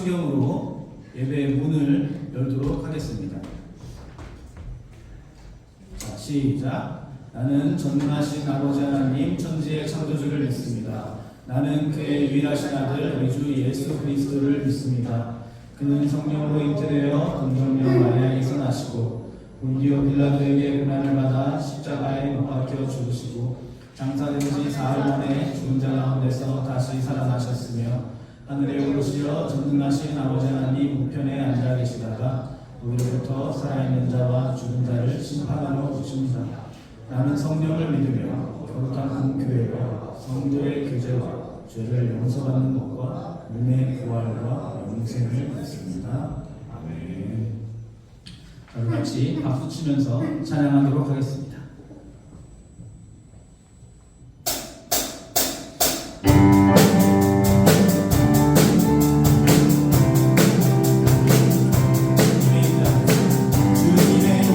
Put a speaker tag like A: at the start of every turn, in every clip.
A: 성경으로 예배의 문을 열도록 하겠습니다. 자, 시작. 나는 전능하신 아버지 하나님 천지의 창조주를 믿습니다. 나는 그의 유일하신 아들 우리 주 예수 그리스도를 믿습니다. 그는 성령으로 잉태되어 동정녀 마리아에서 나시고 본디오 빌라도에게 고난을 받아 십자가에 못 박혀 죽으시고 장사된 지 사흘 만에 죽은 자 가운데서 다시 살아나셨으며 하늘에 오르시어 전능하신 아버지 하나님 우편에 앉아 계시다가 우리로부터 살아있는 자와 죽은 자를 심판하러 오십니다. 나는 성령을 믿으며 거룩한 공교회와 성도의 교제와 죄를 용서받는 것과 몸의 부활과 영생을 믿습니다. 아멘. 자, 우리 같이 박수 치면서 찬양하도록 하겠습니다.
B: 주님의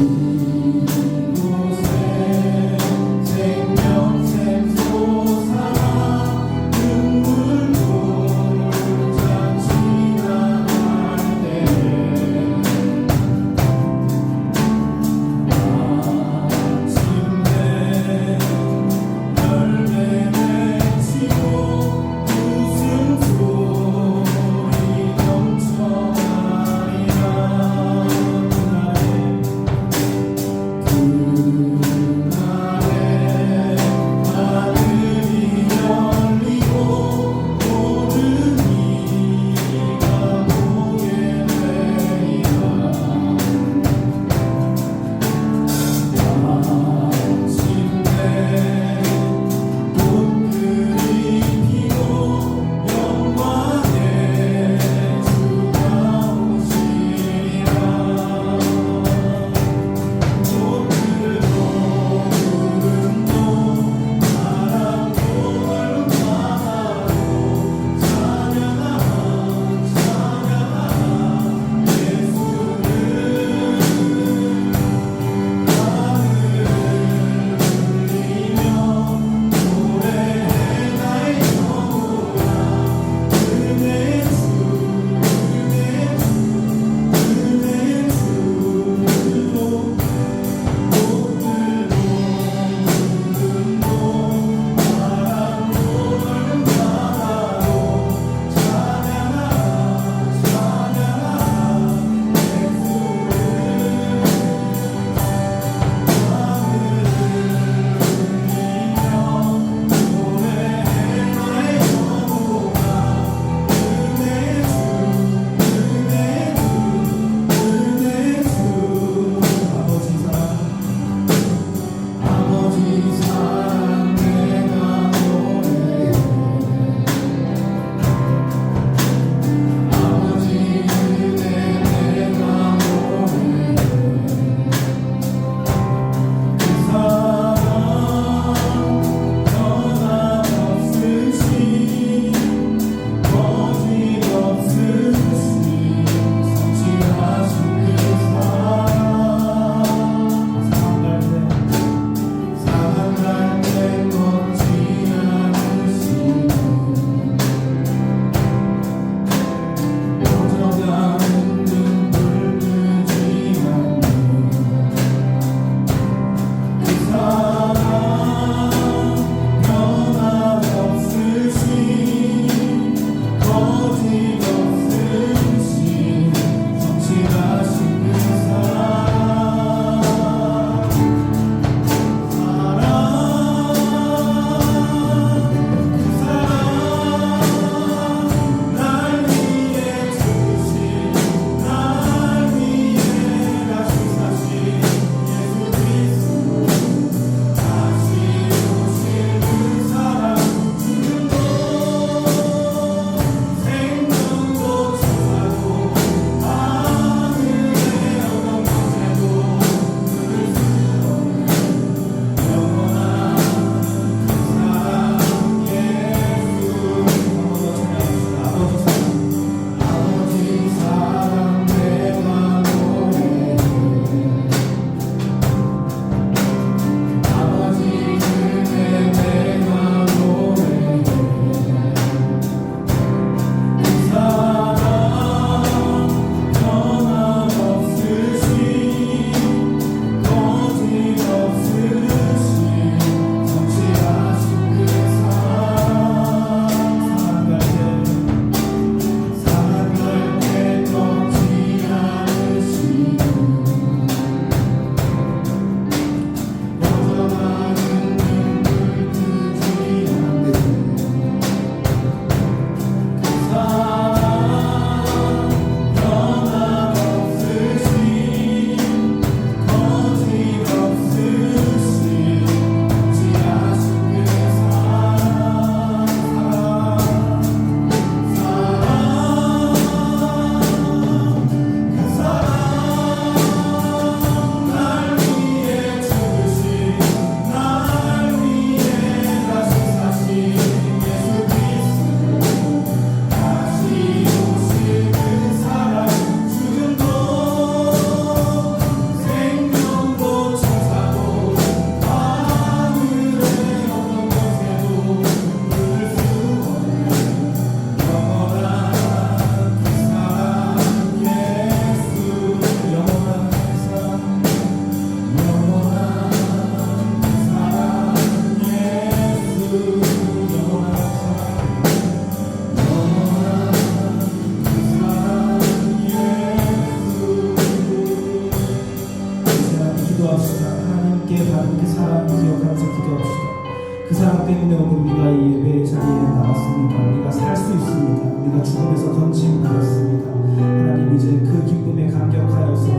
A: 이곳에 생명샘 솟아 눈물도 잔치가 날 때 아침에 열매 맺히고 웃음소리 넘쳐나리라. 기도합시다. 하나님께 받은 그 사랑 기억하면서 기도합시다. 그 사랑 때문에 오늘 우리가 이 예배의 자리에 나왔습니다. 우리가 살 수 있습니다. 우리가 죽음에서 건짐 받았습니다. 하나님 이제 그 기쁨에 감격하여서 이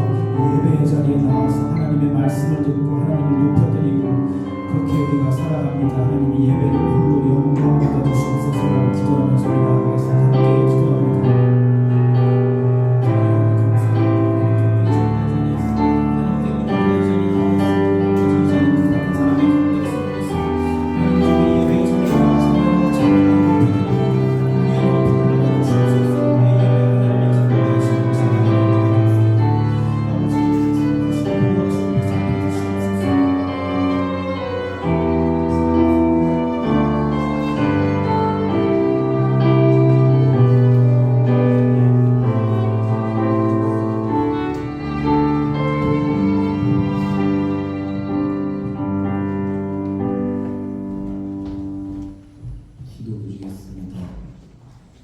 A: 예배의 자리에 나와서 하나님의 말씀을 듣고 하나님을 높여드리고 그렇게 우리가 살아갑니다. 하나님이 예배를 홀로 영광 받아주시옵소서. 기도하면서 우리 나아가서 함께 기도합니다.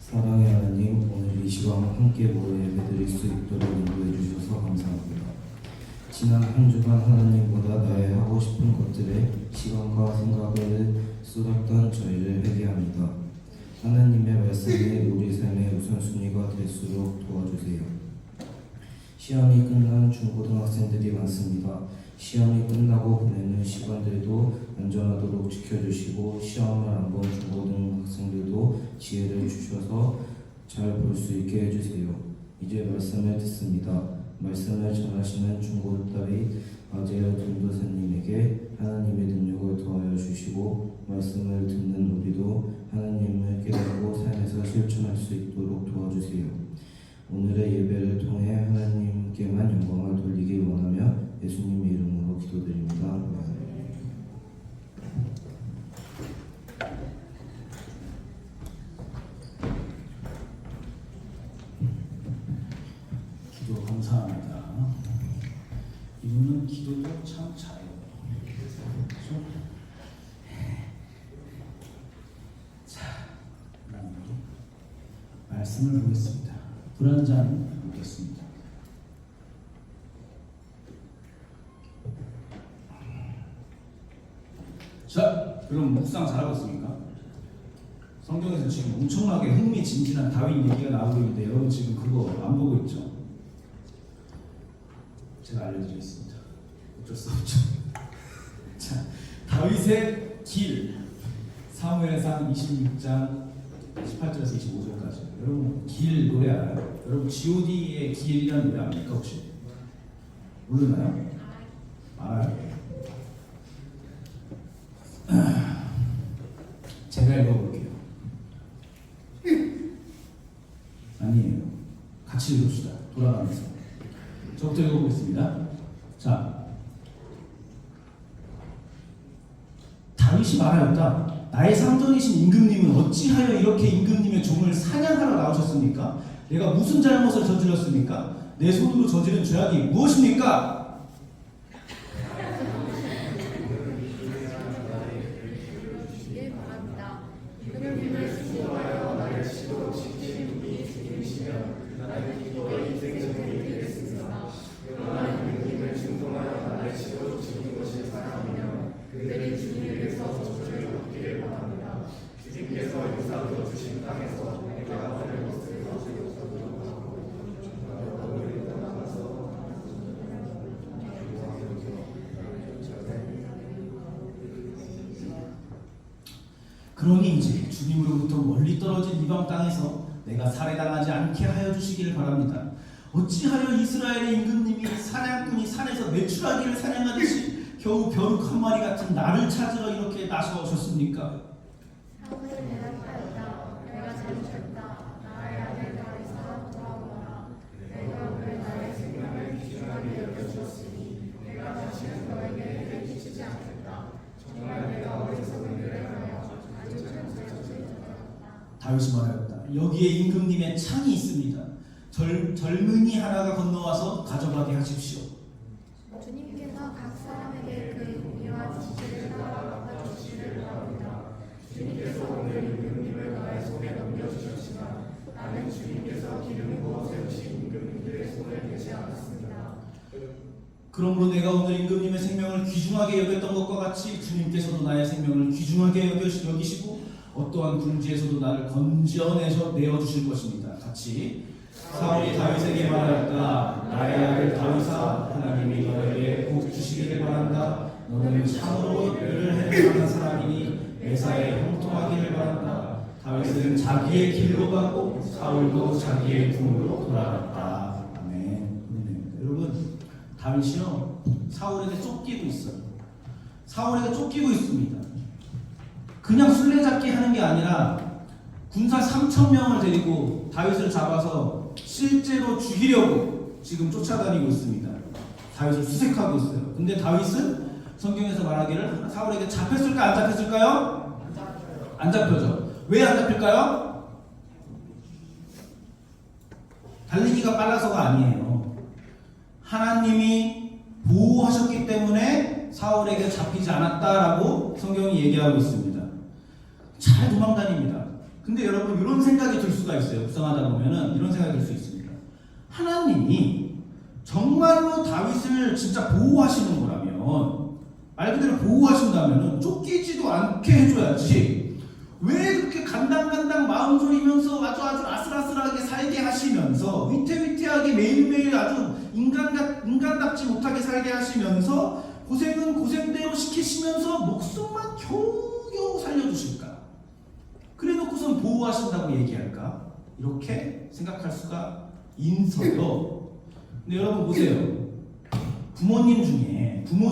B: 사랑의 하나님, 오늘 이 시간 함께 모여 예배드릴 수 있도록 인도해 주셔서 감사합니다. 지난 한 주간 하나님보다 나의 하고 싶은 것들에 시간과 생각을 쏟았던 저희를 회개합니다. 하나님의 말씀이 우리 삶의 우선순위가 될수록 도와주세요. 시험이 끝난 중고등학생들이 많습니다. 시험이 끝나고 보내는 시간들도 안전하도록 지켜주시고 시험을 안 본 중고등학생들도 지혜를 주셔서 잘 볼 수 있게 해주세요. 이제 말씀을 듣습니다. 말씀을 전하시는 중고답이 아제어 전도사님에게 하나님의 능력을 더하여 주시고 말씀을 듣는 우리도 하나님을 깨닫고 삶에서 실천할 수 있도록 도와주세요. 오늘의 예배를 통해 하나님께만 영광을 돌리길 원하며 예수님의 이름으로 기도드립니다.
A: 기도 감사합니다. 이분은 기도도 참 잘해요. 그렇죠? 자, 그럼 우리 말씀을 보겠습니다. 물 한 잔 먹겠습니다. 자, 그럼 묵상 잘하고 있습니까? 성경에서 지금 엄청나게 흥미진진한 다윗 얘기가 나오고 있는데 여러분 지금 그거 안 보고 있죠? 제가 알려드리겠습니다. 어쩔 수 없죠. 자, 다윗의 길, 사무엘상 26장 18절에서 25절까지. 여러분 길 노래 알아요? 여러분 G.O.D의 길이라는 노래 압니까 혹시? 모르나요? 알아요? 제가 읽어볼게요. 아니에요. 같이 읽읍시다. 돌아가면서. 저부터 읽어보겠습니다. 자, 다윗이 말하였다. 나의 상전이신 임금님은 어찌하여 이렇게 임금님의 종을 사냥하러 나오셨습니까? 내가 무슨 잘못을 저질렀습니까? 내 손으로 저지른 죄악이 무엇입니까? 그러니 이제 주님으로부터 멀리 떨어진 이방 땅에서 내가 살해당하지 않게 하여 주시기를 바랍니다. 어찌하여 이스라엘의 임금님이 사냥꾼이 산에서 메추라기를 사냥하듯이 겨우 벼룩 한 마리 같은 나를 찾으러 이렇게 나서오셨습니까?
C: 사무엘이 대답하였다. 내가 잘못했다. 나의 아들 다윗아 돌아오너라. 내가 왜 나의 생명을 귀중하게 여겨주었으니 내가 다시는 너에게 해를 끼치지 않겠다. 정말 내가 어리석은 일을 하여 아주 잘못을 저질렀다.
A: 다윗이 말하였다. 여기에 임금님의 창이 있습니다. 젊은이 하나가 건너와서 가져가게 하십시오.
C: 주님께서 각 사람에게 그 공의와 지시를 따라 갚아주시기를 바랍니다. 주님께서 오늘 임금님을 나의 손에 넘겨주셨지만 나는 주님께서 기름 부어 세우신 임금님들의 손에 대지 않았습니다.
A: 그러므로 물론 내가 오늘 임금님의 생명을 귀중하게 여겼던 것과 같이 주님께서도 나의 생명을 귀중하게 여기시고 어떠한 궁지에서도 나를 건져내서 내어주실 것입니다. 같이 사울이 다윗에게 말하였다. 나의 아들 다윗아, 하나님이 너에게 복 주시기를 바란다. 너는 참으로 일을 행하는 사람이니 매사에 형통하기를 바란다. 다윗은 자기의 길로 가고 사울도 자기의 궁으로 돌아갔다. 아멘. 여러분, 다윗이요 사울에게 쫓기고 있어요. 사울에게 쫓기고 있습니다. 그냥 술래잡기 하는 게 아니라 군사 3,000명을 데리고 다윗을 잡아서 실제로 죽이려고 지금 쫓아다니고 있습니다. 다윗을 수색하고 있어요. 근데 다윗은 성경에서 말하기를 사울에게 잡혔을까 안 잡혔을까요? 안 잡혀죠. 왜 안 잡힐까요? 달리기가 빨라서가 아니에요. 하나님이 보호하셨기 때문에 사울에게 잡히지 않았다라고 성경이 얘기하고 있습니다. 잘 도망다닙니다. 근데 여러분 이런 생각이 들 수가 있어요. 묵상하다 보면은 이런 생각이 들 수 있습니다. 하나님이 정말로 다윗을 진짜 보호하시는 거라면, 말 그대로 보호하신다면은 쫓기지도 않게 해줘야지 왜 그렇게 간당간당 마음 졸이면서 아주 아슬아슬하게 살게 하시면서 위태위태하게 매일매일 아주 인간답지 못하게 살게 하시면서 고생은 고생대로 시키시면서 목숨만 겨우겨우 살려주실까? 그래놓고선 보호하신다고 얘기할까? 이렇게 생각할 수가 있어요. 근데 여러분 보세요. 부모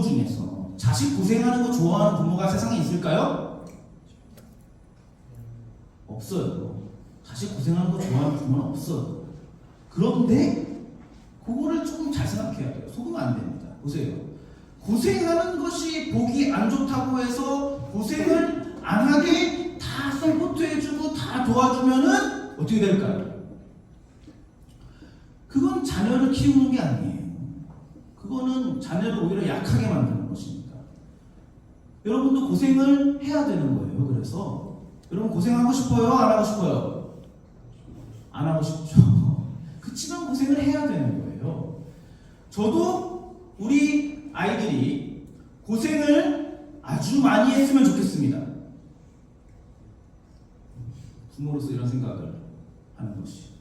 A: 중에서 자식 고생하는 거 좋아하는 부모가 세상에 있을까요? 없어요. 자식 고생하는 거 좋아하는 부모는 없어요. 그런데 그거를 조금 잘 생각해야 돼요. 속으면 안 됩니다. 보세요. 고생하는 것이 보기 안 좋다고 해서 고생을 안 하게 다 서포트해주고 다 도와주면은 어떻게 될까요? 그건 자녀를 키우는 게 아니에요. 그거는 자녀를 오히려 약하게 만드는 것입니다. 여러분도 고생을 해야 되는 거예요. 그래서 여러분 고생하고 싶어요? 안 하고 싶어요? 안 하고 싶죠. 그치만 고생을 해야 되는 거예요. 저도 우리 아이들이 고생을 아주 많이 했으면 좋겠습니다. 부모로서 이런 생각을 하는 것이.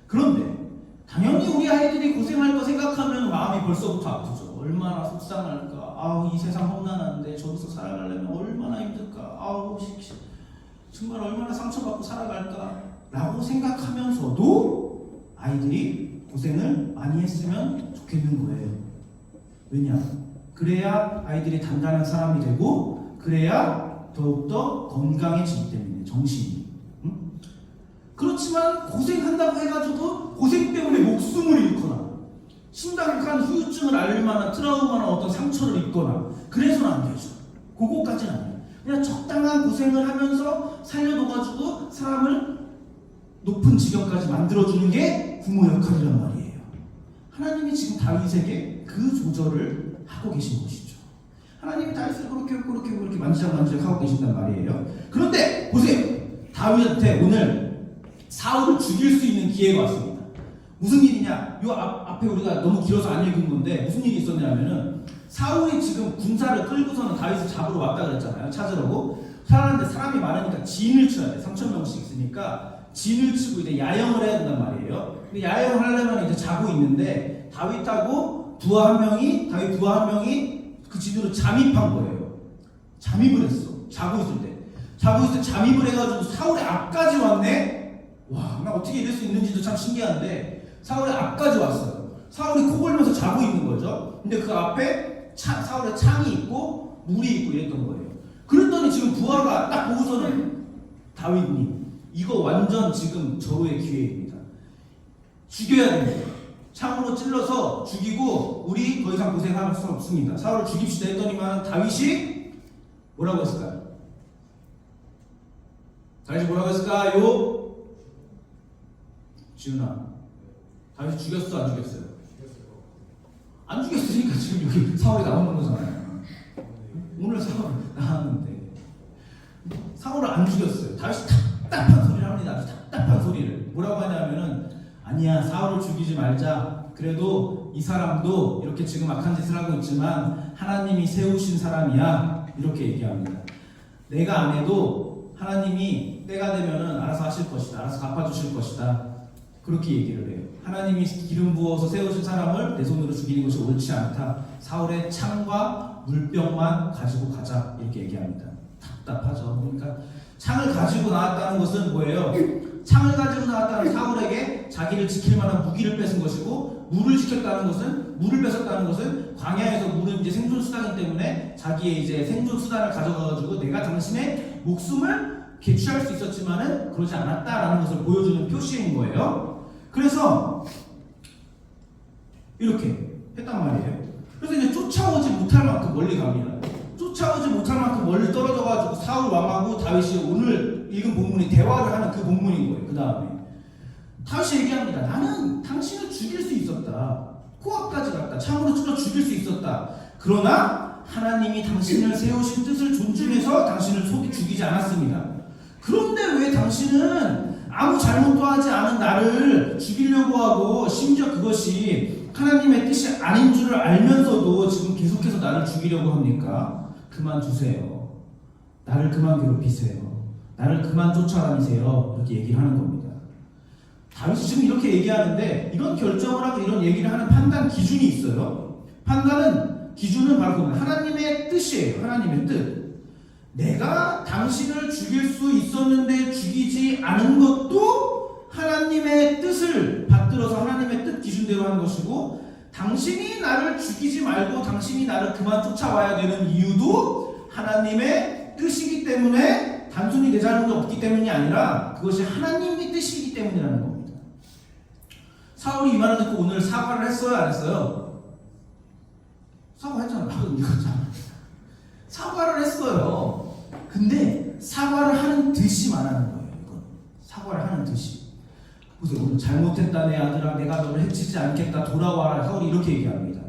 A: 그런데 당연히 우리 아이들이 고생할 거 생각하면 마음이 벌써부터 아프죠. 얼마나 속상할까. 아우 이 세상 험난한데 저기서 살아가려면 얼마나 힘들까. 아우 정말 얼마나 상처받고 살아갈까 라고 생각하면서도 아이들이 고생을 많이 했으면 좋겠는 거예요. 왜냐? 그래야 아이들이 단단한 사람이 되고 그래야 더욱더 건강해지기 때문에 정신이. 그렇지만 고생한다고 해가지고 고생 때문에 목숨을 잃거나 심각한 후유증을 앓을 만한 트라우마나 어떤 상처를 입거나 그래서는 안 되죠. 그거까지는 아니에요. 그냥 적당한 고생을 하면서 살려둬가지고 사람을 높은 지경까지 만들어주는 게 부모 역할이란 말이에요. 하나님이 지금 다윗에게 그 조절을 하고 계신 것이죠. 하나님이 다윗을 그렇게 만지작 하고 계신단 말이에요. 그런데 보세요. 다윗한테 오늘 사울을 죽일 수 있는 기회가 왔습니다. 무슨 일이냐? 요 앞에 우리가 너무 길어서 안 읽은 건데 무슨 일이 있었냐면은 사울이 지금 군사를 끌고서는 다윗을 잡으러 왔다 그랬잖아요. 찾으려고. 찾았는데 사람이 많으니까 진을 쳐야 돼. 3,000명씩 있으니까 진을 치고 이제 야영을 해야 된단 말이에요. 근데 야영을 하려면 이제 자고 있는데 다윗하고 다윗 부하 한 명이 그 진으로 잠입한 거예요. 잠입을 했어. 자고 있을 때 잠입을 해가지고 사울의 앞까지 왔네. 와, 나 어떻게 이럴 수 있는지도 참 신기한데 사울의 앞까지 왔어요. 사울이 코 골면서 자고 있는 거죠. 근데 그 앞에 사울의 창이 있고 물이 있고 이랬던 거예요. 그랬더니 지금 부하가 딱 보고서는 다윗님 이거 완전 지금 절호의 기회입니다. 죽여야 됩니다. 창으로 찔러서 죽이고 우리 더 이상 고생할 수 없습니다. 사울을 죽입시다 했더니만 다윗이 뭐라고 했을까요? 다윗이 뭐라고 했을까요? 지훈아, 다윗 죽였어 안 죽였어요? 안 죽였으니까 지금 여기 사울이 나오는 거잖아요. 오늘 사울 나왔는데 사울을 안 죽였어요. 다윗이 답답한 소리를 합니다. 아주 답답한 소리를 뭐라고 하냐면은 아니야 사울을 죽이지 말자. 그래도 이 사람도 이렇게 지금 악한 짓을 하고 있지만 하나님이 세우신 사람이야. 이렇게 얘기합니다. 내가 안 해도 하나님이 때가 되면은 알아서 하실 것이다. 알아서 갚아주실 것이다. 그렇게 얘기를 해요. 하나님이 기름 부어서 세우신 사람을 내 손으로 죽이는 것이 옳지 않다. 사울의 창과 물병만 가지고 가자. 이렇게 얘기합니다. 답답하죠. 그러니까 창을 가지고 나왔다는 것은 뭐예요? 창을 가지고 나왔다는 사울에게 자기를 지킬 만한 무기를 뺏은 것이고, 물을 지켰다는 것은, 물을 뺏었다는 것은 광야에서 물은 이제 생존 수단이기 때문에 자기의 이제 생존 수단을 가져가가지고 내가 당신의 목숨을 개취할 수 있었지만은 그러지 않았다라는 것을 보여주는 표시인 거예요. 그래서 이렇게 했단 말이에요. 그래서 이제 쫓아오지 못할 만큼 멀리 갑니다. 쫓아오지 못할 만큼 멀리 떨어져가지고 사울 왕하고 다윗이 오늘 읽은 본문이 대화를 하는 그 본문인 거예요. 그 다음에 다윗이 얘기합니다. 나는 당신을 죽일 수 있었다. 코앞까지 갔다. 창으로 찔러 죽일 수 있었다. 그러나 하나님이 당신을 세우신 뜻을 존중해서 당신을 죽이지 않았습니다. 그런데 왜 당신은 아무 잘못도 하지 않은 나를 죽이려고 하고, 심지어 그것이 하나님의 뜻이 아닌 줄을 알면서도 지금 계속해서 나를 죽이려고 합니까? 그만두세요. 나를 그만 괴롭히세요. 나를 그만 쫓아다니세요. 이렇게 얘기를 하는 겁니다. 다윗이 지금 이렇게 얘기하는데, 이런 결정을 하고 이런 얘기를 하는 판단 기준이 있어요. 기준은 바로 그겁니다. 하나님의 뜻이에요. 하나님의 뜻. 내가 당신을 죽일 수 있었는데 죽이지 않은 것도 하나님의 뜻을 받들어서 하나님의 뜻 기준대로 한 것이고, 당신이 나를 죽이지 말고 당신이 나를 그만 쫓아와야 되는 이유도 하나님의 뜻이기 때문에, 단순히 내 잘못이 없기 때문이 아니라 그것이 하나님의 뜻이기 때문이라는 겁니다. 사울이 이 말을 듣고 오늘 사과를 했어요? 안 했어요? 사과했잖아요. 방금 읽었잖아요. 사과를 했어요. 근데 사과를 하는 듯이만 하는 거예요. 이건 사과를 하는 듯이. 보세요. 오늘 잘못했다 내 아들아, 내가 너를 해치지 않겠다, 돌아와라. 사울이 이렇게 얘기합니다.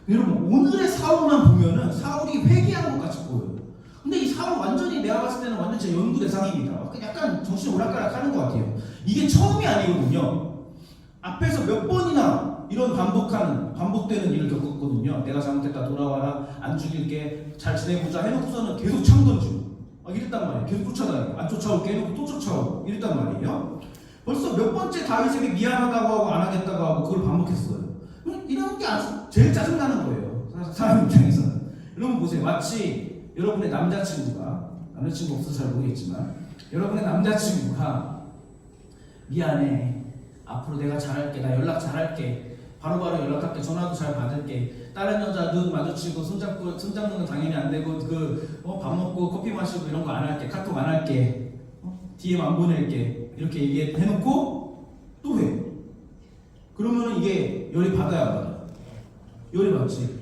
A: 여러분, 오늘의 사울만 보면은 사울이 회개한 것 같이 보여요. 근데 이 사울 완전히, 내가 봤을 때는 완전 제 연구 대상입니다. 약간 정신이 오락가락 하는 것 같아요. 이게 처음이 아니거든요. 앞에서 몇 번이나 이런 반복되는 일을 겪었거든요. 내가 잘못했다, 돌아와라, 안 죽일게, 잘 지내보자 해놓고서는 계속 창 던지고 이랬단 말이에요. 계속 쫓아다니고, 안 쫓아올게 해놓고 또 쫓아오고 이랬단 말이에요. 벌써 몇 번째 다윗에게 미안하다고 하고 안 하겠다고 하고 그걸 반복했어요. 이런 게 아주 제일 짜증나는 거예요. 사람 입장에서는. 여러분 보세요. 마치 여러분의 남자친구 없어서 잘 모르겠지만, 여러분의 남자친구가 미안해, 앞으로 내가 잘할게, 나 연락 잘할게, 바로바로 연락할게, 전화도 잘 받을게, 다른 여자 눈 마주치고 손잡는 건 당연히 안 되고, 밥 먹고 커피 마시고 이런 거 안 할게, 카톡 안 할게, DM 안 보낼게, 이렇게 얘기해놓고 또 해. 그러면은 이게 열이 받아야 안 받아? 열이 받지.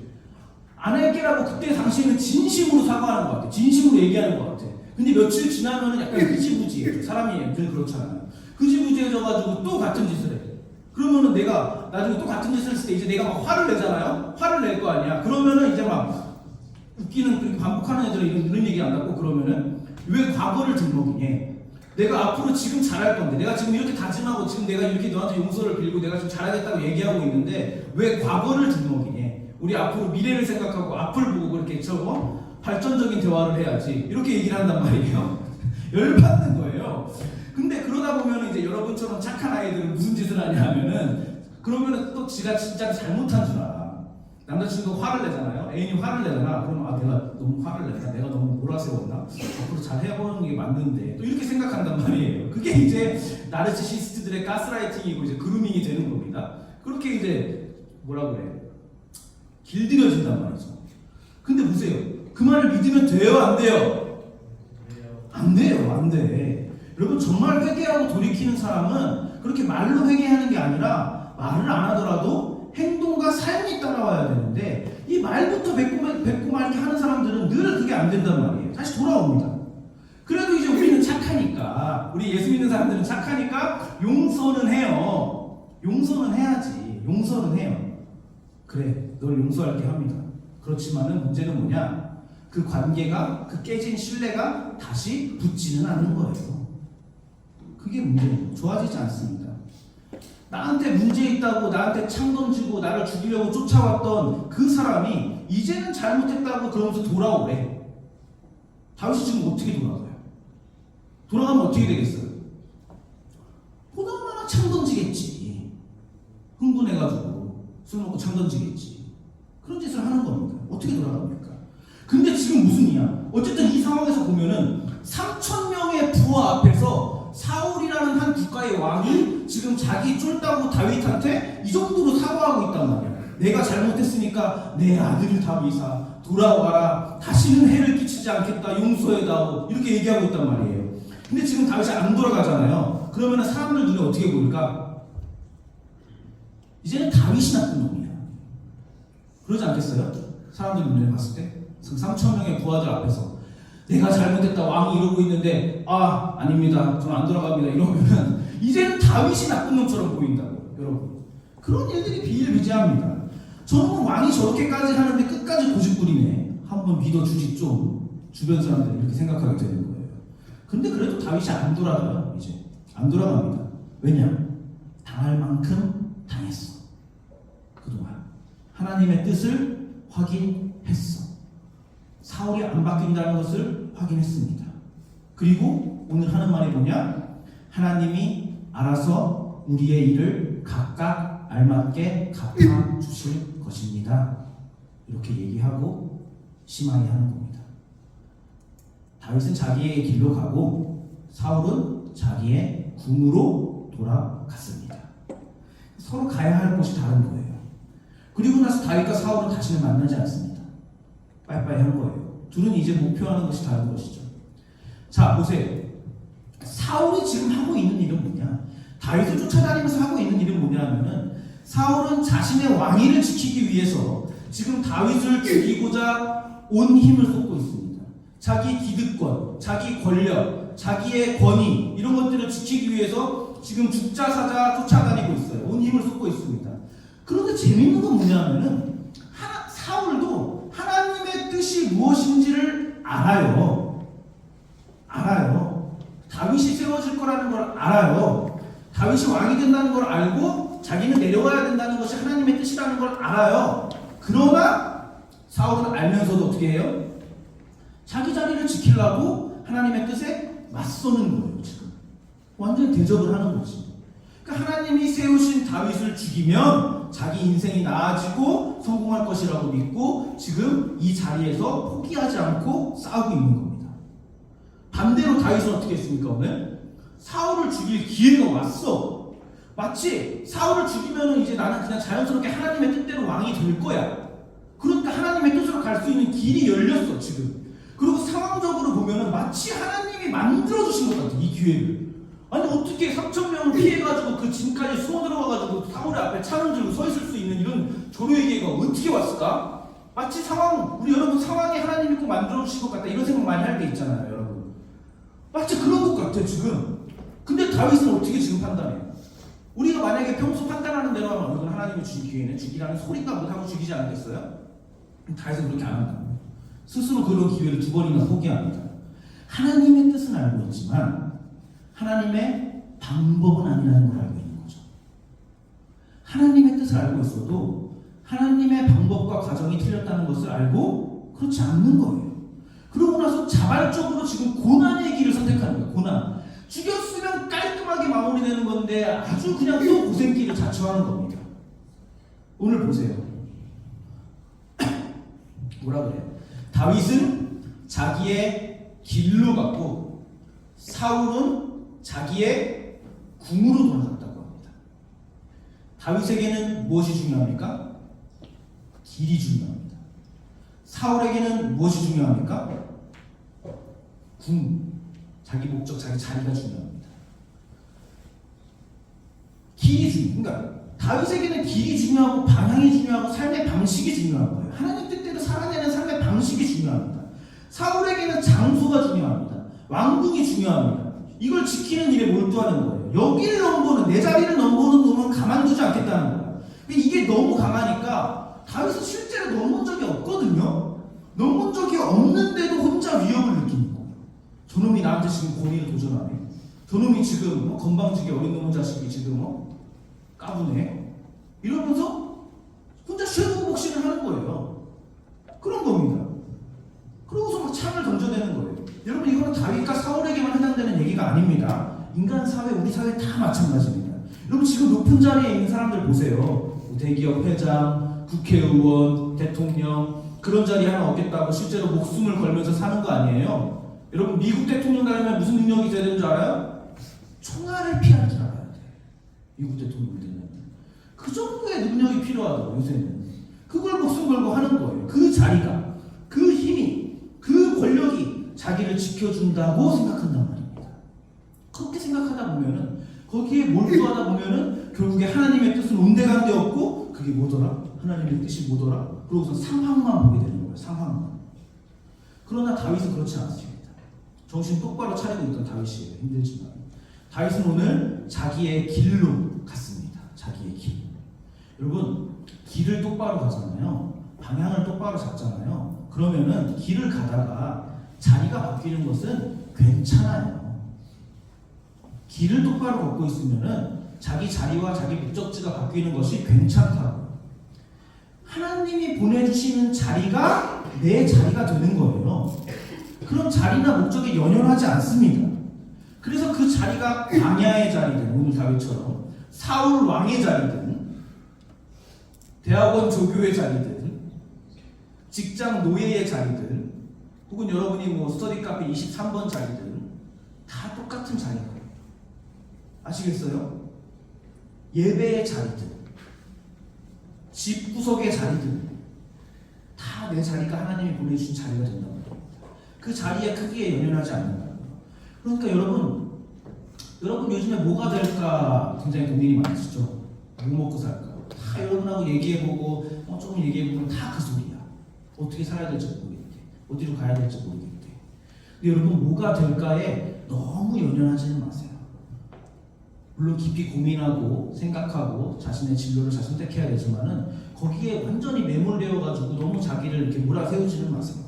A: 안 할게라고 그때 당신은 진심으로 사과하는 것 같아. 진심으로 얘기하는 것 같아. 근데 며칠 지나면은 약간 흐지부지해. 사람이 늘 그렇잖아요. 흐지부지해져가지고 또 같은 짓을 해. 그러면은 내가 나중에 또 같은 짓을 했을 때 이제 내가 막 화를 내잖아요. 화를 낼 거 아니야. 그러면은 이제 막 웃기는, 그렇게 반복하는 애들은 이런 얘기 안 하고, 그러면은 왜 과거를 들먹이니? 내가 앞으로 지금 잘할 건데, 내가 지금 이렇게 다짐하고 지금 내가 이렇게 너한테 용서를 빌고 내가 지금 잘하겠다고 얘기하고 있는데 왜 과거를 들먹이니? 우리 앞으로 미래를 생각하고 앞을 보고 그렇게 발전적인 대화를 해야지. 이렇게 얘기를 한단 말이에요. 열받는 거예요. 근데 그러다 보면 이제 여러분처럼 착한 아이들은 무슨 짓을 하냐 하면은, 그러면은 또 지가 진짜 잘못한 줄 알아. 남자친구가 화를 내잖아요. 애인이 화를 내잖아. 그러면 내가 너무 화를 냈다, 내가 너무 몰아세웠나, 앞으로 잘 해보는 게 맞는데, 또 이렇게 생각한단 말이에요. 그게 이제 나르시시스트들의 가스라이팅이고 이제 그루밍이 되는 겁니다. 그렇게 이제 뭐라 그래, 길들여진단 말이죠. 근데 보세요. 그 말을 믿으면 돼요, 안 돼요? 안 돼요, 안 돼. 여러분, 정말 회개하고 돌이키는 사람은 그렇게 말로 회개하는 게 아니라 말을 안 하더라도 행동과 삶이 따라와야 되는데, 이 말부터 뱉고 말게 하는 사람들은 늘 그게 안 된단 말이에요. 다시 돌아옵니다. 그래도 이제 우리는 착하니까, 우리 예수 믿는 사람들은 착하니까 용서는 해요. 용서는 해야지. 용서는 해요. 그래, 널 용서할게 합니다. 그렇지만은 문제는 뭐냐? 그 관계가, 그 깨진 신뢰가 다시 붙지는 않는 거예요. 그게 문제예요. 좋아지지 않습니다. 나한테 문제 있다고 나한테 창 던지고 나를 죽이려고 쫓아왔던 그 사람이 이제는 잘못했다고 그러면서 돌아오래. 다윗이 지금 어떻게 돌아가요? 돌아가면 어떻게 되겠어요? 보나마나 창 던지겠지. 흥분해가지고 술 먹고 창 던지겠지. 그런 짓을 하는 겁니다. 어떻게 돌아갑니까? 근데 지금 무슨 일이야? 어쨌든 이 상황에서 보면은 3,000명의 부하 앞에서 사울이라는 한 국가의 왕이 지금 자기 쫄다고 다윗한테 이 정도로 사과하고 있단 말이야. 내가 잘못했으니까 내 아들 다윗아 돌아와라. 다시는 해를 끼치지 않겠다. 용서해다오. 이렇게 얘기하고 있단 말이에요. 근데 지금 다윗이 안 돌아가잖아요. 그러면 사람들 눈에 어떻게 보일까? 이제는 다윗이 나쁜 놈이야. 그러지 않겠어요? 사람들 눈에 봤을 때 3,000명의 부하들 앞에서 내가 잘못했다 왕이 이러고 있는데 아닙니다. 전 안 돌아갑니다. 이러면 이제는 다윗이 나쁜 놈처럼 보인다고. 여러분 그런 일들이 비일비재합니다. 저는 왕이 저렇게까지 하는데 끝까지 고집부리네. 한번 믿어주지 좀. 주변 사람들이 이렇게 생각하게 되는 거예요. 근데 그래도 다윗이 안 돌아가요. 이제 안 돌아갑니다. 왜냐? 당할 만큼 당했어. 그동안 하나님의 뜻을 확인했어. 사울이 안 바뀐다는 것을 확인했습니다. 그리고 오늘 하는 말이 뭐냐? 하나님이 알아서 우리의 일을 각각 알맞게 갚아주실 것입니다. 이렇게 얘기하고 심하게 하는 겁니다. 다윗은 자기의 길로 가고 사울은 자기의 궁으로 돌아갔습니다. 서로 가야 할 곳이 다른 거예요. 그리고 나서 다윗과 사울은 다시는 만나지 않습니다. 빠이빠이 한 거예요. 둘은 이제 목표하는 것이 다른 것이죠. 자, 보세요. 사울이 지금 하고 있는 일은 뭐냐? 다윗을 쫓아다니면서 하고 있는 일은 뭐냐 하면은 사울은 자신의 왕위를 지키기 위해서 지금 다윗을 죽이고자 온 힘을 쏟고 있습니다. 자기 기득권, 자기 권력, 자기의 권위 이런 것들을 지키기 위해서 지금 죽자 사자 쫓아다니고 있어요. 온 힘을 쏟고 있습니다. 그런데 재밌는 건 뭐냐면은 사울도 하나님의 뜻이 무엇인지를 알아요. 다윗이 세워질 거라는 걸 알아요. 다윗이 왕이 된다는 걸 알고 자기는 내려가야 된다는 것이 하나님의 뜻이라는 걸 알아요. 그러나 사울은 알면서도 어떻게 해요? 자기 자리를 지키려고 하나님의 뜻에 맞서는 거예요. 지금 완전히 대적을 하는 거지. 그러니까 하나님이 세우신 다윗을 죽이면 자기 인생이 나아지고 성공할 것이라고 믿고 지금 이 자리에서 포기하지 않고 싸우고 있는 겁니다. 반대로 다윗은 어떻게 했습니까? 오늘 사울을 죽일 기회가 왔어. 마치 사울을 죽이면 이제 나는 그냥 자연스럽게 하나님의 뜻대로 왕이 될 거야. 그러니까 하나님의 뜻으로 갈 수 있는 길이 열렸어 지금. 그리고 상황적으로 보면은 마치 하나님이 만들어주신 것 같아 이 기회를. 아니 어떻게 3,000명을 피해가지고 그 진까지 숨어 들어가가지고 사울의 앞에 창을 들고 서 있을 수 있는 이런 조로의 기회가 어떻게 왔을까? 마치 우리 여러분 상황에 하나님이 꼭 만들어주신 것 같다 이런 생각 많이 할 때 있잖아요 여러분. 마치 그런 것 같아 지금. 근데 다윗은 어떻게 지금 판단해요? 우리가 만약에 평소 판단하는 대로 하면 이건 하나님이 주신 기회네 죽이라는 소리가 못하고 죽이지 않겠어요? 다윗은 그렇게 안 한다. 스스로 그런 기회를 2번이나 포기합니다. 하나님의 뜻은 알고 있지만 하나님의 방법은 아니라는 걸 알고 있는 거죠. 하나님의 뜻을 알고 있어도 하나님의 방법과 과정이 틀렸다는 것을 알고 그렇지 않는 거예요. 그러고 나서 자발적으로 지금 고난의 길을 선택하는 거예요. 고난. 죽였으면 깔끔하게 마무리되는 건데 아주 그냥 또 고생길을 자처하는 겁니다. 오늘 보세요. 뭐라 그래요? 다윗은 자기의 길로 갔고 사울은 자기의 궁으로 돌아갔다고 합니다. 다윗에게는 무엇이 중요합니까? 길이 중요합니다. 사울에게는 무엇이 중요합니까? 궁, 자기 목적, 자기 자리가 중요합니다. 길이 중요해요. 그러니까 다윗에게는 길이 중요하고 방향이 중요하고 삶의 방식이 중요한 거예요. 하나님 뜻대로 살아내는 삶의 방식이 중요합니다. 사울에게는 장소가 중요합니다. 왕궁이 중요합니다. 이걸 지키는 일에 몰두하는 거예요. 여기를 넘보는 내 자리를 넘보는 놈은 가만두지 않겠다는 거예요. 이게 너무 강하니까 다윗은 실제로 넘본 적이 없거든요. 넘본 적이 없는데도 혼자 위협을 느끼는 거예요. 저놈이 나한테 지금 권위를 도전하네. 저놈이 지금 건방지게 어린 놈의 자식이 지금 까부네 이러면서 혼자 쉐도우 복싱을 하는 거예요. 그런 겁니다. 그러고서 막 창을 던져대는 거예요. 여러분 이거는 다윗과 사울에게만 해당되는 얘기가 아닙니다. 인간 사회, 우리 사회 다 마찬가지입니다. 여러분 지금 높은 자리에 있는 사람들 보세요. 대기업 회장, 국회의원, 대통령 그런 자리 하나 얻겠다고 실제로 목숨을 걸면서 사는 거 아니에요? 여러분 미국 대통령 되려면 무슨 능력이 돼야 되는 줄 알아요? 총알을 피할 줄 알아야 돼. 미국 대통령 되면 그 정도의 능력이 필요하다고 요새는. 그걸 목숨 걸고 하는 거예요. 그 자리가, 그 힘이, 그 권력이 자기를 지켜준다고 생각한단 말입니다. 그렇게 생각하다 보면은 거기에 몰두하다 보면은 결국에 하나님의 뜻은 온데간데 없고 그게 뭐더라? 하나님의 뜻이 뭐더라? 그러고서 상황만 보게 되는 거예요. 상황만. 그러나 다윗은 그렇지 않습니다. 정신 똑바로 차리고 있던 다윗이에요. 힘들지만 다윗은 오늘 자기의 길로 갔습니다. 자기의 길. 여러분 길을 똑바로 가잖아요. 방향을 똑바로 잡잖아요. 그러면은 길을 가다가 자리가 바뀌는 것은 괜찮아요. 길을 똑바로 걷고 있으면은 자기 자리와 자기 목적지가 바뀌는 것이 괜찮다고. 하나님이 보내주시는 자리가 내 자리가 되는 거예요. 그런 자리나 목적이 연연하지 않습니다. 그래서 그 자리가 광야의 자리든 오늘 다윗처럼 사울 왕의 자리든 대학원 조교의 자리든 직장 노예의 자리든 혹은 여러분이 뭐 스터디 카페 23번 자리든 다 똑같은 자리예요. 아시겠어요? 예배의 자리든 집구석의 자리든 다 내 자리가 하나님이 보내주신 자리가 된다고 합니다. 그 자리의 크기에 연연하지 않는다. 그러니까 여러분 요즘에 뭐가 될까 굉장히 고민이 많으시죠? 뭐 먹고 살까? 다 여러분하고 얘기해보고 조금 얘기해보면 다 그 소리야. 어떻게 살아야 될지 모르겠대. 어디로 가야 될지 모르겠대. 근데 여러분 뭐가 될까에 너무 연연하지는 마세요. 물론 깊이 고민하고 생각하고 자신의 진로를 잘 선택해야 되지만은 거기에 완전히 매몰되어가지고 너무 자기를 이렇게 몰아세우지는 마세요.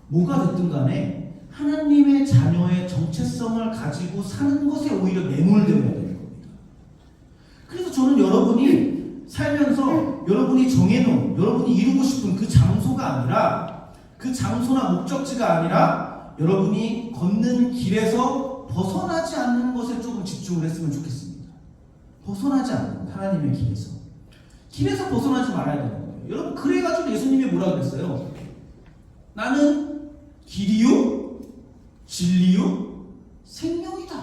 A: 뭐가 됐든 간에 하나님의 자녀의 정체성을 가지고 사는 것에 오히려 매몰되어야 되는 겁니다. 그래서 저는 여러분이 살면서 여러분이 정해놓은 여러분이 이루고 싶은 그 장소가 아니라 그 장소나 목적지가 아니라 여러분이 걷는 길에서 벗어나지 않는 것에 조금 집중을 했으면 좋겠습니다. 벗어나지 않는 하나님의 길에서 벗어나지 말아야 되는 거예요. 여러분 그래가지고 예수님이 뭐라 그랬어요? 나는 길이요 진리요 생명이다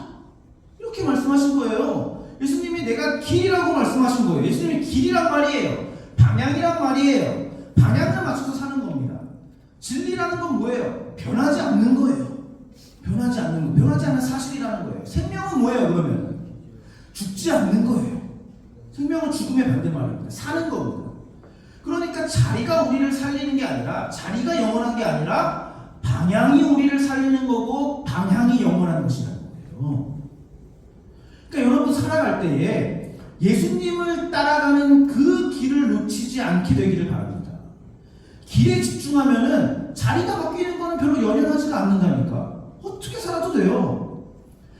A: 이렇게 말씀하신 거예요. 예수님이 내가 길이라고 말씀하신 거예요. 예수님이 길이란 말이에요. 방향이란 말이에요. 방향을 맞춰서 사는 겁니다. 진리라는 건 뭐예요? 변하지 않는 거예요. 변하지 않는 거, 변하지 않는 사실이라는 거예요. 생명은 뭐예요? 그러면 죽지 않는 거예요. 생명은 죽음의 반대말입니다. 사는 겁니다. 그러니까 자리가 우리를 살리는 게 아니라 자리가 영원한 게 아니라 방향이 우리를 살리는 거고 방향이 영원한 것이라는 거예요. 그러니까 여러분 살아갈 때에 예수님을 따라가는 그 길을 놓치지 않게 되기를 바랍니다. 길에 집중하면은 자리가 바뀌는 거는 별로 연연하지가 않는다니까. 어떻게 살아도 돼요.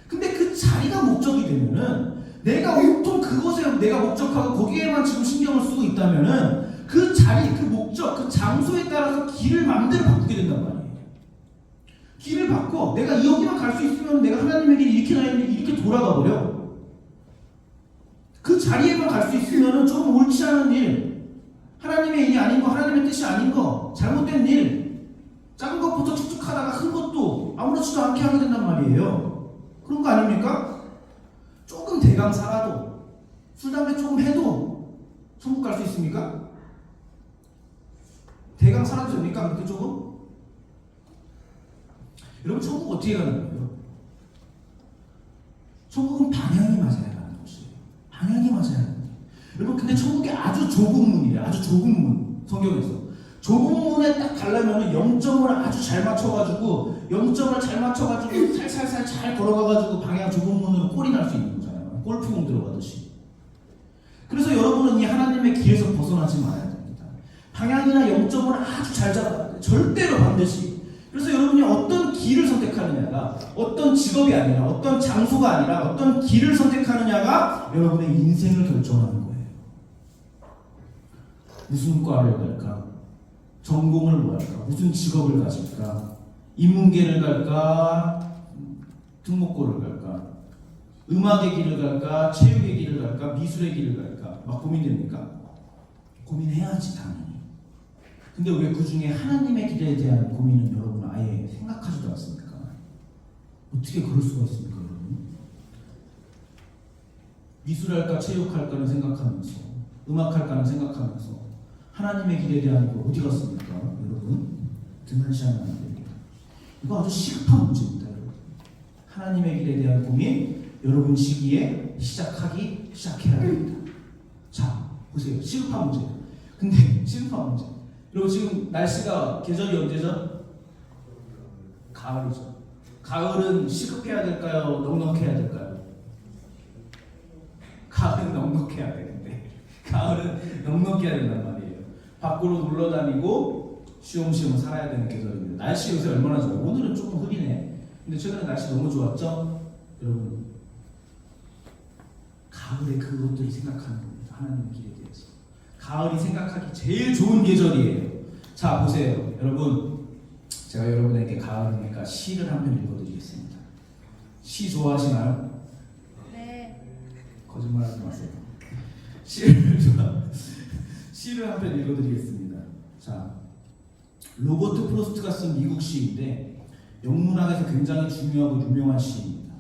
A: 근데 그 자리가 목적이 되면은 내가 온통 그것에 내가 목적하고 거기에만 지금 신경을 쓰고 있다면은 그 자리, 그 목적, 그 장소에 따라서 길을 마음대로 바꾸게 된단 말이에요. 길을 바꿔. 내가 여기만 갈 수 있으면 내가 하나님의 길이 이렇게 나는데 이렇게 돌아가 버려. 그 자리에만 갈 수 있으면은 조금 옳지 않은 일, 하나님의 일이 아닌 거, 하나님의 뜻이 아닌 거, 잘못된 일, 작은 것부터 축축하다가 큰 것도 아무렇지도 않게 하게 된단 말이에요. 그런 거 아닙니까? 조금 대강 살아도, 술, 담배 조금 해도 천국 갈 수 있습니까? 대강 살아도 됩니까? 그렇게 조금? 여러분 천국 어떻게 가는 거예요? 천국은 방향이 맞아야 가는 것이에요. 방향이 맞아야 하는 거예요. 여러분 근데 천국이 아주 좁은 문이래요. 아주 좁은 문. 성경에서. 좁은 문에 딱 가려면 0점을 아주 잘 맞춰가지고 0점을 잘 맞춰가지고 살살살 잘 걸어가가지고 방향 좁은 문으로 골이 날 수 있는 거잖아요. 골프공 들어가듯이. 그래서 여러분은 이 하나님의 길에서 벗어나지 말아야 됩니다. 방향이나 0점을 아주 잘 잡아야 돼요. 절대로 반드시. 그래서 여러분이 어떤 길을 선택하든지 선택하느냐가 어떤 직업이 아니라 어떤 장소가 아니라 어떤 길을 선택하느냐가 여러분의 인생을 결정하는 거예요. 무슨 과를 갈까? 전공을 뭐 할까? 무슨 직업을 가질까? 인문계를 갈까? 특목고를 갈까? 음악의 길을 갈까? 체육의 길을 갈까? 미술의 길을 갈까? 막 고민됩니까? 고민해야지 당연히. 근데 왜 그 중에 하나님의 길에 대한 고민은 여러분 아예 생각하지도 않습니까? 어떻게 그럴 수가 있습니까, 여러분? 미술할까 체육할까는 생각하면서 음악할까는 생각하면서 하나님의 길에 대한 거 어디 갔습니까, 여러분? 등한시하면 안 됩니다. 이거 아주 시급한 문제입니다, 여러분. 하나님의 길에 대한 고민 여러분 시기에 시작해야 됩니다. 자, 보세요. 시급한 문제. 근데 시급한 문제. 여러분 지금 날씨가 계절이 언제죠? 가을이죠. 가을은 시급해야 될까요? 넉넉해야 될까요? 가을은 넉넉해야 되는데 가을은 넉넉해야 된단 말이에요. 밖으로 놀러 다니고 쉬엄쉬엄 살아야 되는 계절입니다. 날씨 요새 얼마나 좋아요. 오늘은 조금 흐리네. 근데 최근에 날씨 너무 좋았죠? 여러분 가을에 그것들을 생각하는 겁니다. 하나님의 길에 대해서. 가을이 생각하기 제일 좋은 계절이에요. 자 보세요. 여러분 제가 여러분에게 가을이니까 시를 한 편 읽어드리겠습니다. 시 좋아하시나요?
C: 네.
A: 거짓말하지 마세요. 시를 한 편 읽어드리겠습니다. 자 로버트 프로스트가 쓴 미국 시인데 영문학에서 굉장히 중요하고 유명한 시입니다.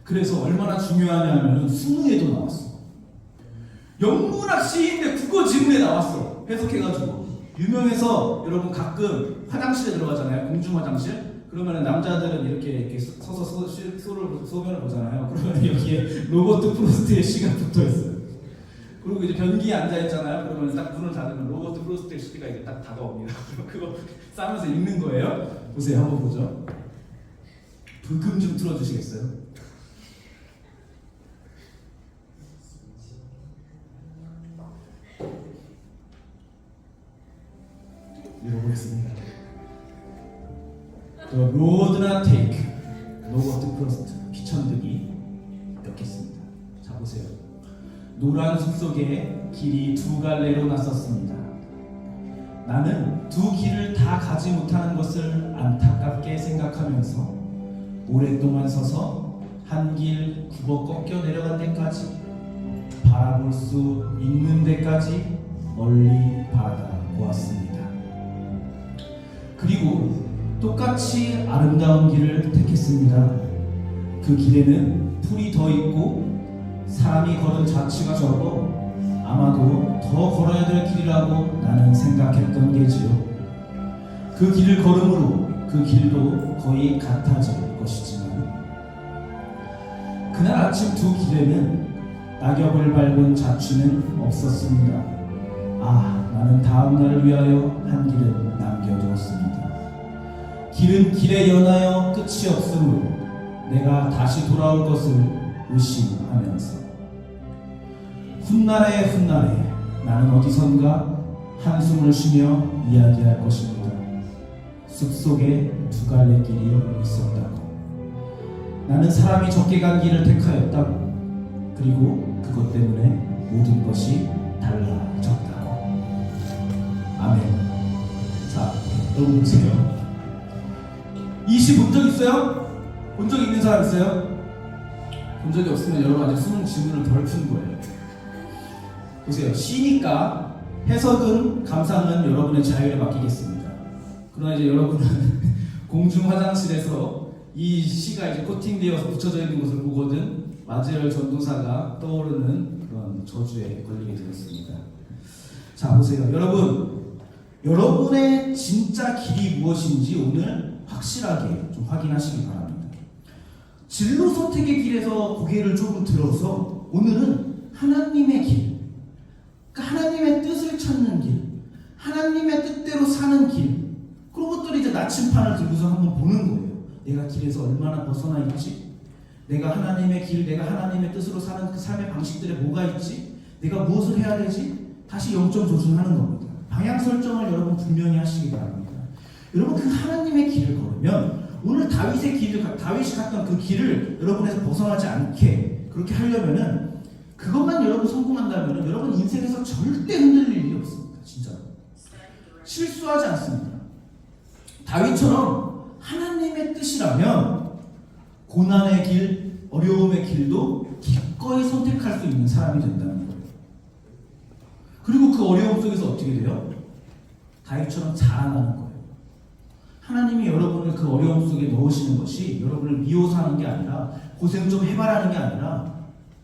A: 그래서 얼마나 중요하냐면 수능에도 나왔어. 영문학 시인데 국어 지문에 나왔어. 해석해가지고 유명해서 여러분 가끔 화장실에 들어가잖아요. 공중 화장실. 그러면 남자들은 이렇게 서서 소변을 보잖아요. 그러면 여기에 로버트 프로스트의 시가 붙어 있어요. 그리고 이제 변기에 앉아 있잖아요. 그러면 딱 문을 닫으면 로버트 프로스트의 시가 이제 딱 다가옵니다. 그거 싸면서 읽는 거예요. 보세요, 한번 보죠. 불금 좀 틀어주시겠어요? 읽어보겠습니다. The road not take. 로버트 프로스트. 피천득이 엮겠습니다. 자 보세요. 노란 숲 속에 길이 두 갈래로 났었습니다. 나는 두 길을 다 가지 못하는 것을 안타깝게 생각하면서 오랫동안 서서 한 길 굽어 꺾여 내려간 데까지 바라볼 수 있는 데까지 멀리 바라보았습니다. 그리고 똑같이 아름다운 길을 택했습니다. 그 길에는 풀이 더 있고 사람이 걸은 자취가 적어 아마도 더 걸어야 될 길이라고 나는 생각했던 게지요. 그 길을 걸음으로 그 길도 거의 같아질 것이지만 그날 아침 두 길에는 낙엽을 밟은 자취는 없었습니다. 아, 나는 다음 날을 위하여 한 길은 남겨두었습니다. 길은 길에 연하여 끝이 없으므로 내가 다시 돌아올 것을 의심하면서 훗날에 나는 어디선가 한숨을 쉬며 이야기할 것입니다. 숲속에 두 갈래 길이 있었다고. 나는 사람이 적게 간 길을 택하였다고. 그리고 그것 때문에 모든 것이 달라졌다고. 아멘. 자, 여러분 보세요. 이 시 본 적 있어요? 본 적 있는 사람 있어요? 본 적이 없으면 여러분 아직 수능 지문을 덜 푼 거예요. 보세요. 시니까 해석은 감상은 여러분의 자유에 맡기겠습니다. 그러나 이제 여러분은 공중 화장실에서 이 시가 이제 코팅되어서 붙여져 있는 것을 보거든 마지엘 전도사가 떠오르는 그런 저주에 걸리게 되었습니다. 자 보세요. 여러분의 진짜 길이 무엇인지 오늘 확실하게 좀 확인하시기 바랍니다. 진로 선택의 길에서 고개를 조금 들어서 오늘은 하나님의 길, 그러니까 하나님의 뜻을 찾는 길, 하나님의 뜻대로 사는 길, 그런 것들을 이제 나침판을 들고서 한번 보는 거예요. 내가 길에서 얼마나 벗어나 있지? 내가 하나님의 길, 내가 하나님의 뜻으로 사는 그 삶의 방식들에 뭐가 있지? 내가 무엇을 해야 되지? 다시 영점 조준하는 겁니다. 방향 설정을 여러분 분명히 하시기 바랍니다. 여러분 그 하나님의 길을 걸으면 오늘 다윗이 갔던 그 길을 여러분에서 벗어나지 않게 그렇게 하려면은 그것만 여러분 성공한다면은 여러분 인생에서 절대 흔들릴 일이 없습니다. 진짜 실수하지 않습니다. 다윗처럼 하나님의 뜻이라면 고난의 길, 어려움의 길도 기꺼이 선택할 수 있는 사람이 된다는 거예요. 그리고 그 어려움 속에서 어떻게 돼요? 다윗처럼 자라나는 거예요. 하나님이 여러분을 그 어려움 속에 넣으시는 것이 여러분을 미워서하는 게 아니라 고생 좀 해봐라는 게 아니라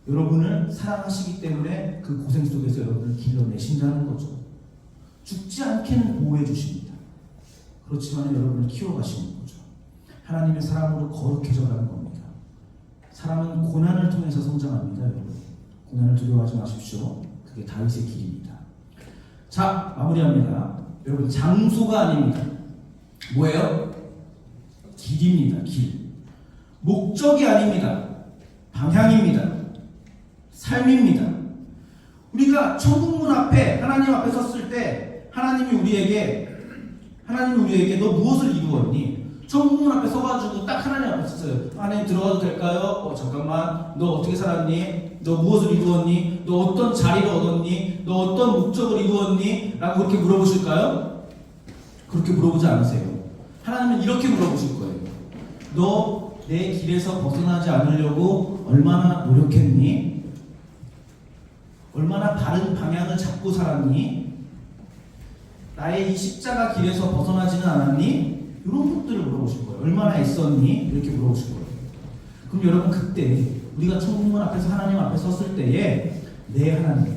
A: 여러분을 사랑하시기 때문에 그 고생 속에서 여러분을 길러내신다는 거죠. 죽지 않게는 보호해 주십니다. 그렇지만 여러분을 키워가시는 거죠. 하나님의 사람으로 거룩해져가는 겁니다. 사람은 고난을 통해서 성장합니다. 여러분, 고난을 두려워하지 마십시오. 그게 다윗의 길입니다. 자, 마무리합니다. 여러분, 장소가 아닙니다. 뭐예요? 길입니다. 길. 목적이 아닙니다. 방향입니다. 삶입니다. 우리가 천국문 앞에 하나님 앞에 섰을 때 하나님이 우리에게 너 무엇을 이루었니? 천국문 앞에 서가지고 딱 하나님 앞에 섰어요. 하나님 들어가도 될까요? 잠깐만. 너 어떻게 살았니? 너 무엇을 이루었니? 너 어떤 자리를 얻었니? 너 어떤 목적을 이루었니? 라고 그렇게 물어보실까요? 그렇게 물어보지 않으세요. 하나님은 이렇게 물어보실 거예요. 너 내 길에서 벗어나지 않으려고 얼마나 노력했니? 얼마나 바른 방향을 잡고 살았니? 나의 이 십자가 길에서 벗어나지는 않았니? 이런 것들을 물어보실 거예요. 얼마나 애썼니? 이렇게 물어보실 거예요. 그럼 여러분 그때 우리가 천국문 앞에서 하나님 앞에 섰을 때에 네 하나님,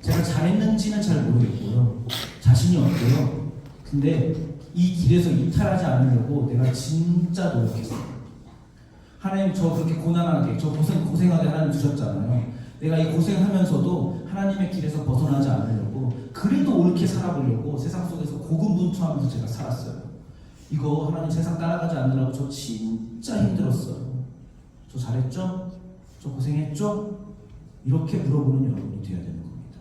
A: 제가 잘했는지는 잘 모르겠고요. 자신이 없고요. 근데 이 길에서 이탈하지 않으려고 내가 진짜 노력했어요. 하나님 저 그렇게 고난하게, 저 고생하게 하나님 주셨잖아요. 내가 이 고생하면서도 하나님의 길에서 벗어나지 않으려고 그래도 옳게 살아보려고 세상 속에서 고군분투하면서 제가 살았어요. 이거 하나님 세상 따라가지 않으려고 저 진짜 힘들었어요. 저 잘했죠? 저 고생했죠? 이렇게 물어보는 여러분이 되어야 되는 겁니다.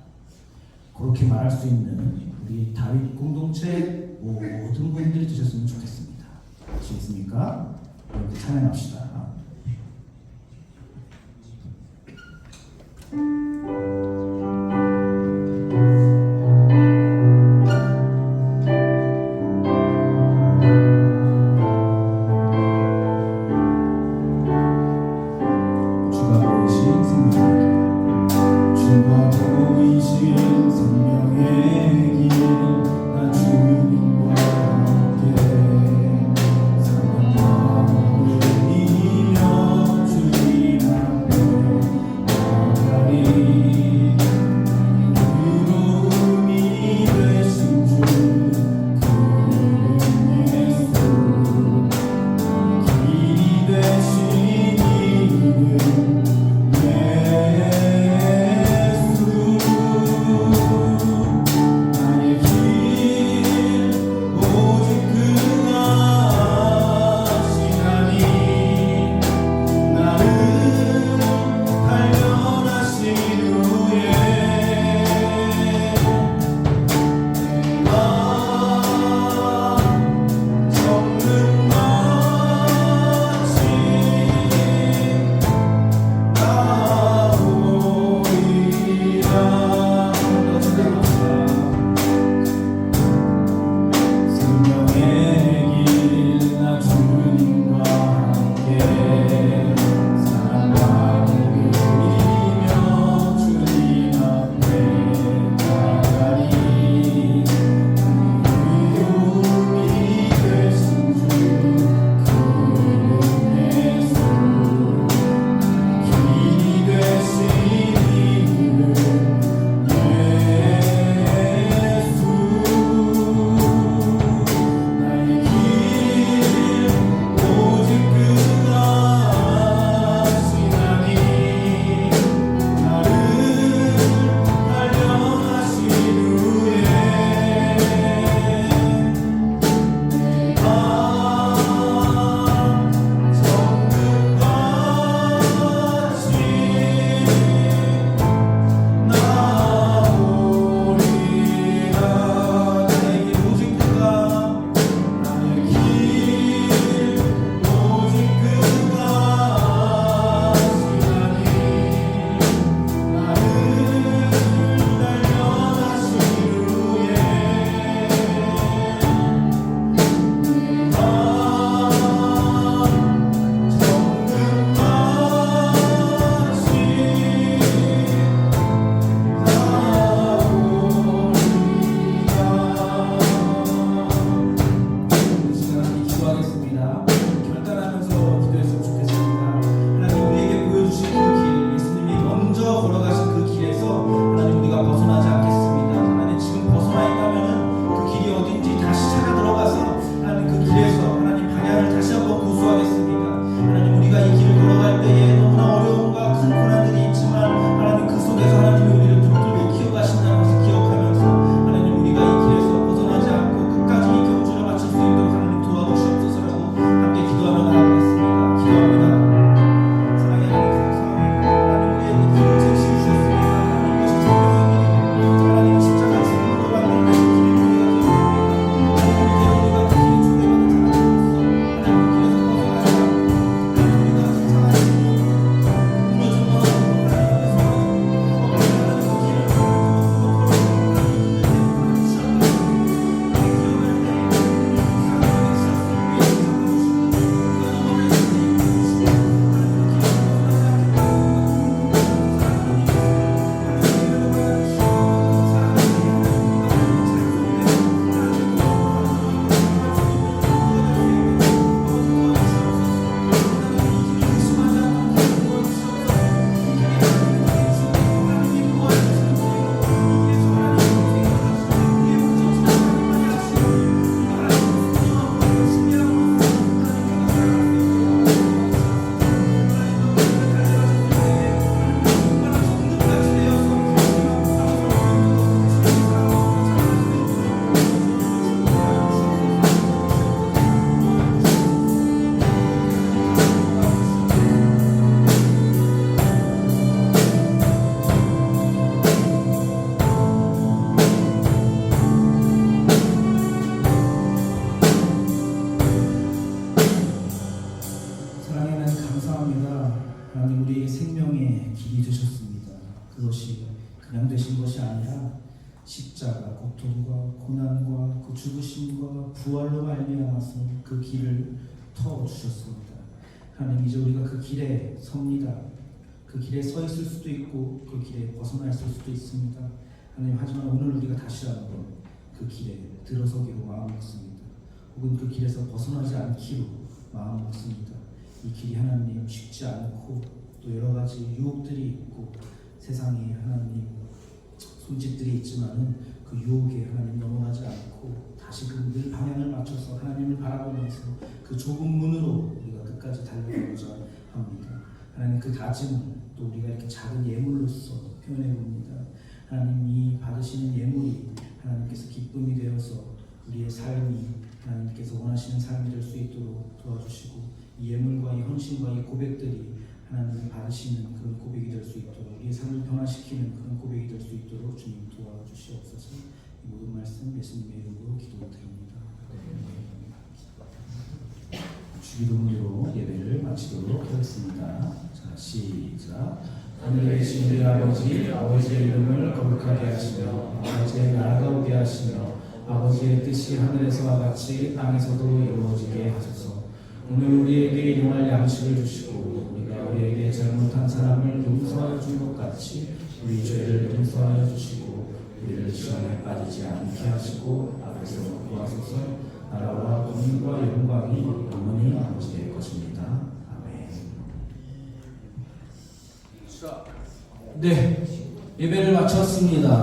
A: 그렇게 말할 수 있는 우리 다윗 공동체 모든 분들이 되셨으면 좋겠습니다. 아시겠습니까? 이렇게 찬양합시다.
D: 주님과 함께 사랑하는
A: 십자가 고통과 고난과 그 죽으심과 부활로 말미암아서 그 길을 터 주셨습니다. 하나님, 이제 우리가 그 길에 섭니다. 그 길에 서 있을 수도 있고 그 길에 벗어나 있을 수도 있습니다. 하나님, 하지만 오늘 우리가 다시 한번 그 길에 들어서기로 마음먹습니다. 혹은 그 길에서 벗어나지 않기로 마음먹습니다. 이 길이 하나님 쉽지 않고 또 여러 가지 유혹들이 있고 세상에 하나님 손짓들이 있지만은 그 유혹에 하나님 넘어가지 않고 다시금 늘 방향을 맞춰서 하나님을 바라보면서 그 좁은 문으로 우리가 끝까지 달려가고자 합니다. 하나님, 그 다짐을 또 우리가 이렇게 작은 예물로서 표현해 봅니다. 하나님, 이 받으시는 예물이 하나님께서 기쁨이 되어서 우리의 삶이 하나님께서 원하시는 삶이 될 수 있도록 도와주시고, 이 예물과 이 헌신과 이 고백들이 하나님이 받으시는 그런 고백이 될 수 있도록, 우리의 삶을 변화시키는 그런 고백이 될 수 있도록 주님 도와주시옵소서. 이 모든 말씀 예수님의 이름으로 기도드립니다. 주기도문으로 예배를 마치도록 하겠습니다. 자, 시작. 하늘에 계신 우리 아버지, 아버지의 이름을 거룩하게 하시며 아버지의 나라가 오게 하시며 아버지의 뜻이 하늘에서와 같이 땅에서도 이루어지게 하소서. 오늘 우리에게 일용할 양식을 주시고 우리가 우리에게 잘못한 사람을 용서하여 준 것 같이 우리 죄를 용서하여 주시고 우리를 시험에 빠지지 않게 하시고 앞에서 구하소서. 나라와 권능과 영광이 영원히 아버지의 것입니다. 아멘. 네, 예배를 마쳤습니다.